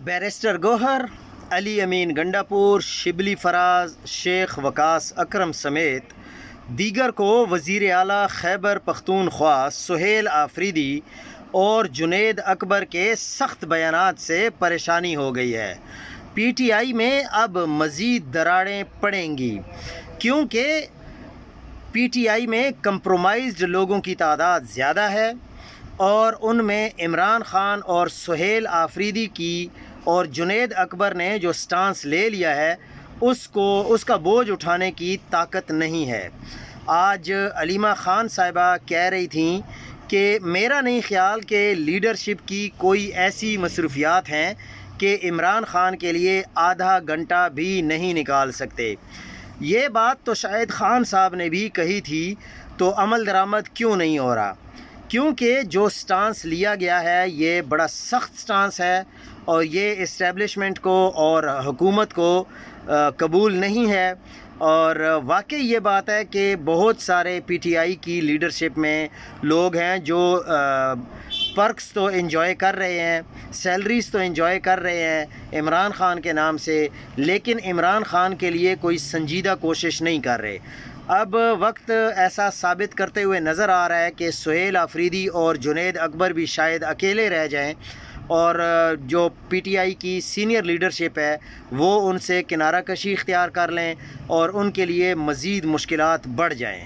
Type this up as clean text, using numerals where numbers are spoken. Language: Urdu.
بیرسٹر گوہر، علی امین گنڈاپور، شبلی فراز، شیخ وقاص اکرم سمیت دیگر کو وزیر اعلیٰ خیبر پختونخوا سہیل آفریدی اور جنید اکبر کے سخت بیانات سے پریشانی ہو گئی ہے۔ پی ٹی آئی میں اب مزید دراڑیں پڑیں گی کیونکہ پی ٹی آئی میں کمپرومائزڈ لوگوں کی تعداد زیادہ ہے اور ان میں عمران خان اور سہیل آفریدی کی اور جنید اکبر نے جو سٹانس لے لیا ہے اس کا بوجھ اٹھانے کی طاقت نہیں ہے۔ آج علیمہ خان صاحبہ کہہ رہی تھیں کہ میرا نہیں خیال کہ لیڈرشپ کی کوئی ایسی مصروفیات ہیں کہ عمران خان کے لیے آدھا گھنٹہ بھی نہیں نکال سکتے۔ یہ بات تو شاید خان صاحب نے بھی کہی تھی، تو عمل درآمد کیوں نہیں ہو رہا؟ کیونکہ جو سٹانس لیا گیا ہے یہ بڑا سخت سٹانس ہے اور یہ اسٹیبلشمنٹ کو اور حکومت کو قبول نہیں ہے۔ اور واقعی یہ بات ہے کہ بہت سارے پی ٹی آئی کی لیڈرشپ میں لوگ ہیں جو پرکس تو انجوائے کر رہے ہیں، سیلریز تو انجوائے کر رہے ہیں عمران خان کے نام سے، لیکن عمران خان کے لیے کوئی سنجیدہ کوشش نہیں کر رہے۔ اب وقت ایسا ثابت کرتے ہوئے نظر آ رہا ہے کہ سہیل آفریدی اور جنید اکبر بھی شاید اکیلے رہ جائیں اور جو پی ٹی آئی کی سینئر لیڈرشپ ہے وہ ان سے کنارہ کشی اختیار کر لیں اور ان کے لیے مزید مشکلات بڑھ جائیں۔